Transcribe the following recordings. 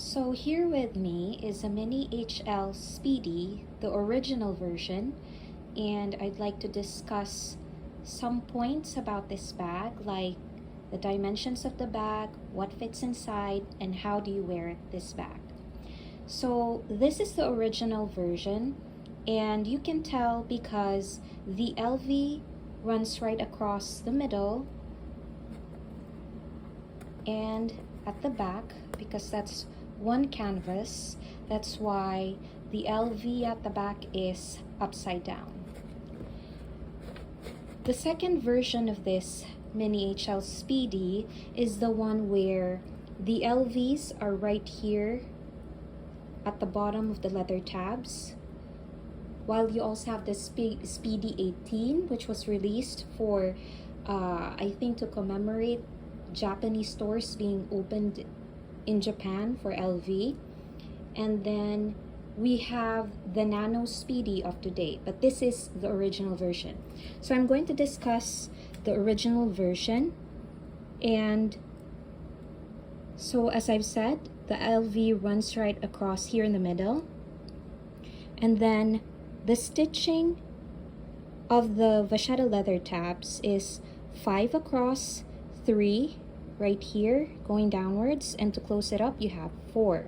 So here with me is a Mini HL Speedy, the original version, and I'd like to discuss some points about this bag, like the dimensions of the bag, what fits inside, and how do you wear this bag. So this is the original version, and you can tell because the LV runs right across the middle and at the back, because that's one canvas. That's why the LV at the back is upside down. The second version of this Mini HL Speedy is the one where the LVs are right here at the bottom of the leather tabs, while you also have the Speedy 18, which was released for I think to commemorate Japanese stores being opened in Japan for LV. And then we have the Nano Speedy of today, but this is the original version. So I'm going to discuss the original version. And so as I've said, the LV runs right across here in the middle, and then the stitching of the vachetta leather tabs is 5 across, 3 right here going downwards, and to close it up you have 4.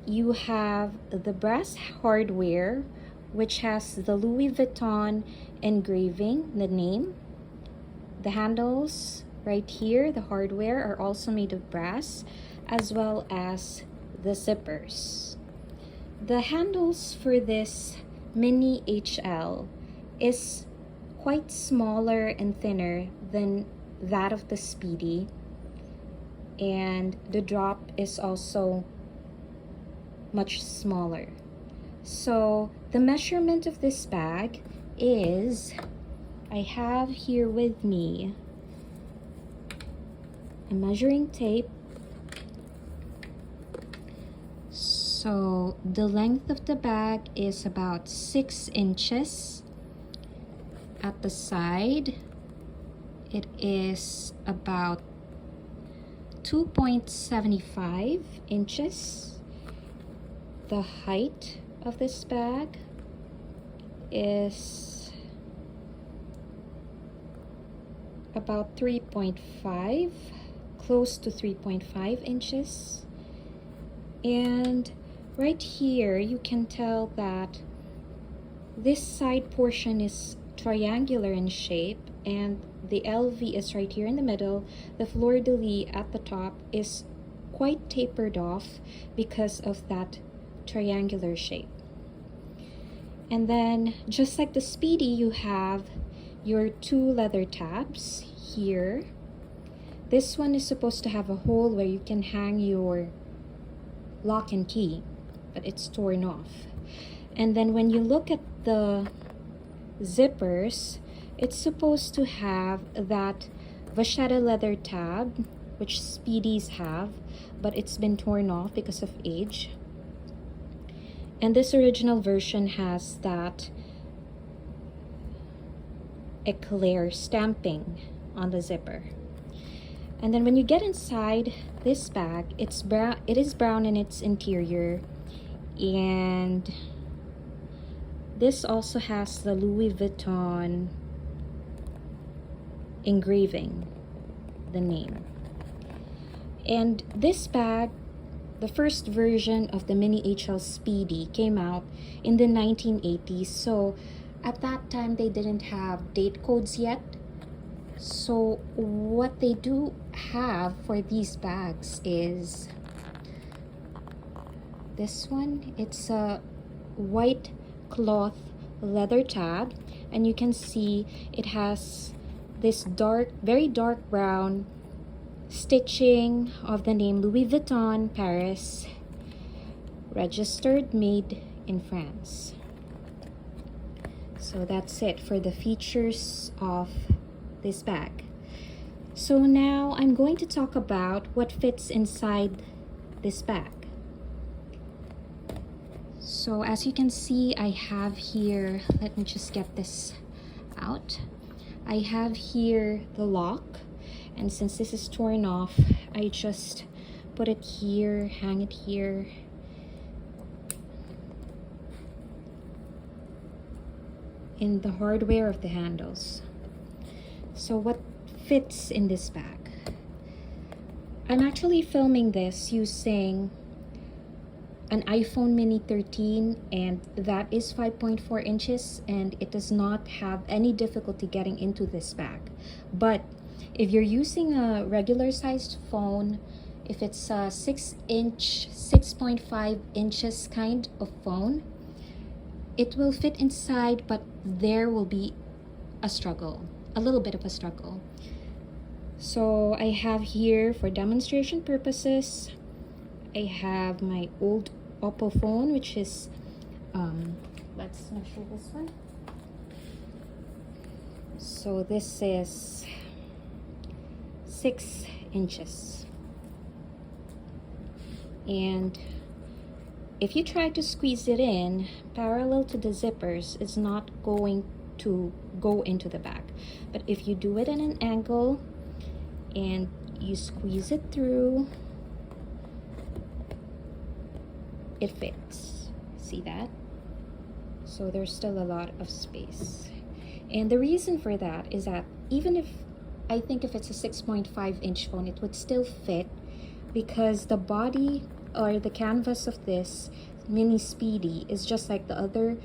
You have the brass hardware, which has the Louis Vuitton engraving, the name. The handles right here, the hardware, are also made of brass, as well as the zippers. The handles for this Mini HL is quite smaller and thinner than that of the Speedy, and the drop is also much smaller. So the measurement of this bag is, I have here with me a measuring tape. So the length of the bag is about 6 inches. At the side, it is about 2.75 inches. The height of this bag is about 3.5, close to 3.5 inches. And right here you can tell that this side portion is triangular in shape, and the LV is right here in the middle. The fleur-de-lis at the top is quite tapered off because of that triangular shape. And then, just like the Speedy, you have your 2 leather tabs here. This one is supposed to have a hole where you can hang your lock and key, but it's torn off. And then when you look at the zippers, it's supposed to have that vachetta leather tab, which Speedies have, but it's been torn off because of age. And this original version has that eclair stamping on the zipper. And then when you get inside this bag, it's brown. It is brown in its interior, and this also has the Louis Vuitton engraving, the name. And this bag, the first version of the Mini HL Speedy, came out in the 1980s. So at that time they didn't have date codes yet. So what they do have for these bags is this one. It's a white cloth leather tab, and you can see it has this dark, very dark brown stitching of the name Louis Vuitton Paris, registered, made in France. So that's it for the features of this bag. So now I'm going to talk about what fits inside this bag. So as you can see, I have here, let me just get this out. I have here the lock, and since this is torn off, I just put it here, hang it here. In the hardware of the handles. So what fits in this bag? I'm actually filming this using an iPhone mini 13, and that is 5.4 inches, and it does not have any difficulty getting into this bag. But if you're using a regular sized phone, if it's a 6.5 inches kind of phone, it will fit inside, but there will be a struggle, a little bit of a struggle. So I have here, for demonstration purposes, I have my old Oppo phone, which is, let's measure this one. So this is 6 inches. And if you try to squeeze it in parallel to the zippers, it's not going to go into the bag. But if you do it at an angle and you squeeze it through, it fits. See that? So there's still a lot of space. And the reason for that is that even if, I think if it's a 6.5 inch phone, it would still fit, because the body or the canvas of this mini Speedy is just like the other,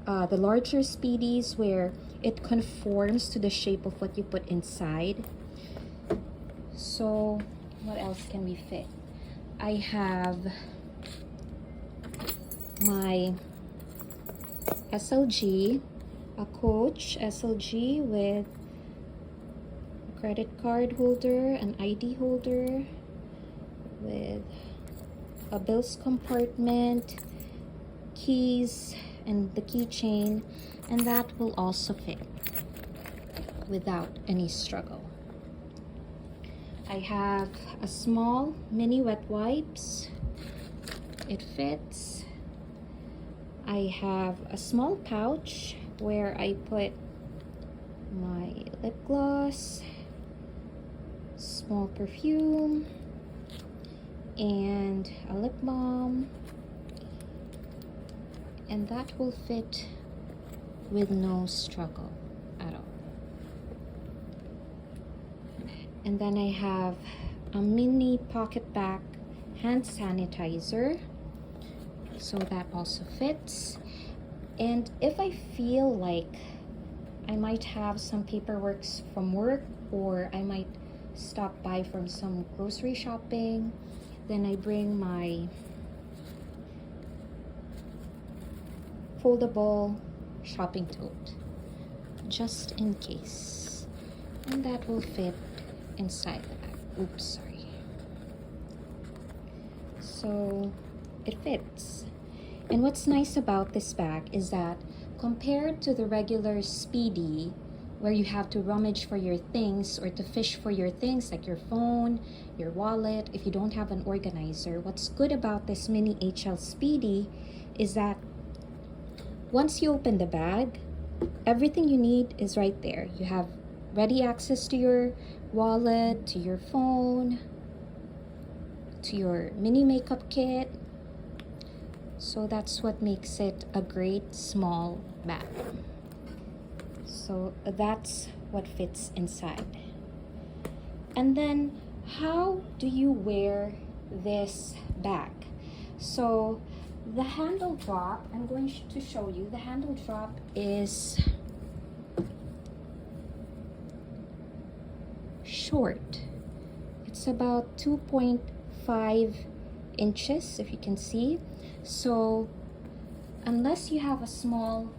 the larger Speedies, where it conforms to the shape of what you put inside. So what else can we fit? I have my SLG, a Coach SLG with a credit card holder, an ID holder, with a bills compartment, keys, and the keychain, and that will also fit without any struggle. I have a small mini wet wipes. It fits. I have a small pouch where I put my lip gloss, small perfume, and a lip balm, and that will fit with no struggle at all. And then I have a mini pocket bag hand sanitizer, so that also fits. And if I feel like I might have some paperwork from work, or I might stop by from some grocery shopping, then I bring my foldable shopping tote, just in case. And that will fit inside the bag. Oops, sorry. So it fits. And what's nice about this bag is that compared to the regular Speedy, where you have to rummage for your things or to fish for your things like your phone, your wallet, if you don't have an organizer, what's good about this mini HL Speedy is that once you open the bag, everything you need is right there. You have ready access to your wallet, to your phone, to your mini makeup kit. So that's what makes it a great small bag. So that's what fits inside. And then how do you wear this bag? So the handle drop, I'm going to show you. The handle drop is short. It's about 2.5 inches, if you can see. So unless you have a small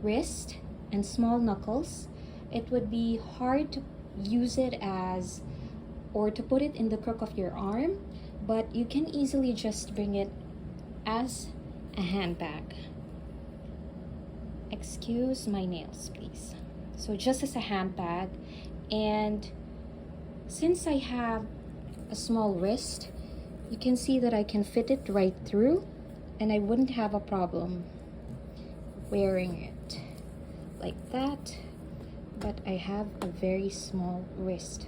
wrist and small knuckles, it would be hard to use it as, or to put it in the crook of your arm, but you can easily just bring it as a handbag. Excuse my nails, please. So just as a handbag. And since I have a small wrist, you can see that I can fit it right through, and I wouldn't have a problem wearing it like that. But I have a very small wrist.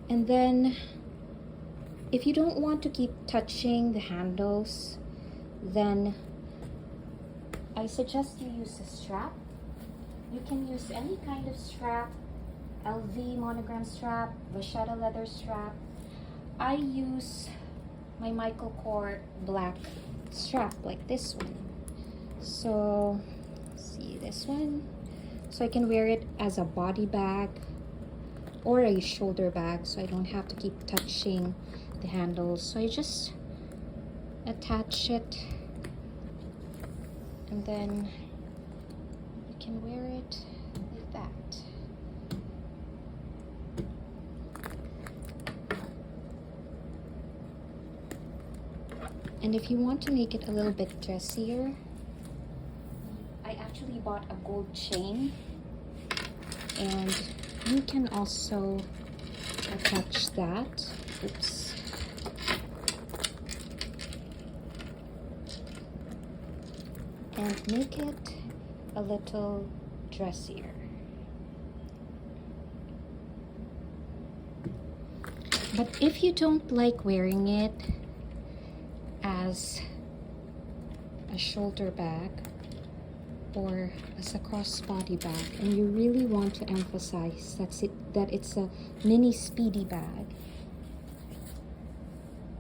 And then if you don't want to keep touching the handles, then I suggest you use a strap. You can use any kind of strap, LV monogram strap, vachetta leather strap. I use my Michael Kors black strap like this one. So see this one, so I can wear it as a body bag or a shoulder bag, so I don't have to keep touching the handles. So I just attach it, and then you can wear it like that. And if you want to make it a little bit dressier, I actually bought a gold chain, and you can also attach that. Oops. And make it a little dressier. But if you don't like wearing it as a shoulder bag or as a crossbody bag, and you really want to emphasize that it's a mini Speedy bag,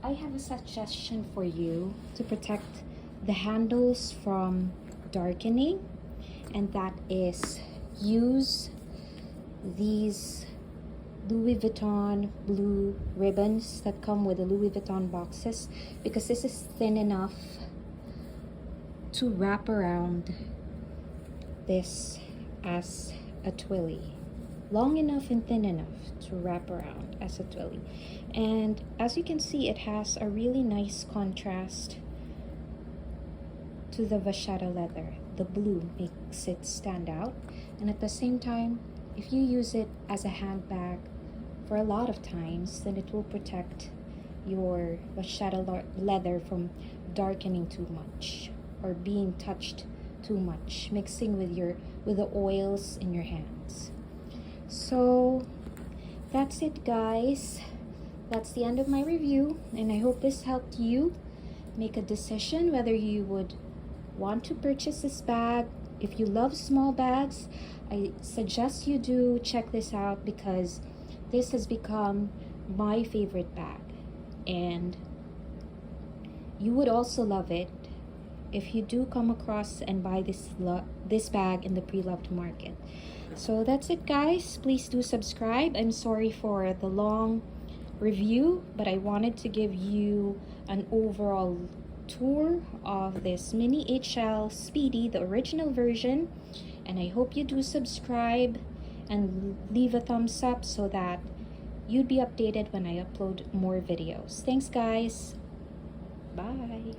I have a suggestion for you to protect the handles from darkening, and that is use these Louis Vuitton blue ribbons that come with the Louis Vuitton boxes, because this is thin enough to wrap around this as a twilly, long enough and thin enough to wrap around as a twilly. And as you can see, it has a really nice contrast to the vachetta leather. The blue makes it stand out, and at the same time, if you use it as a handbag for a lot of times, then it will protect your vachetta leather from darkening too much or being touched too much, mixing with the oils in your hands. So that's it, guys. That's the end of my review, and I hope this helped you make a decision whether you would want to purchase this bag. If you love small bags, I suggest you do check this out, because this has become my favorite bag, and you would also love it if you do come across and buy this bag in the pre-loved market. So that's it, guys. Please do subscribe. I'm sorry for the long review, but I wanted to give you an overall tour of this mini HL Speedy, the original version, and I hope you do subscribe and leave a thumbs up so that you'd be updated when I upload more videos. Thanks, guys. Bye.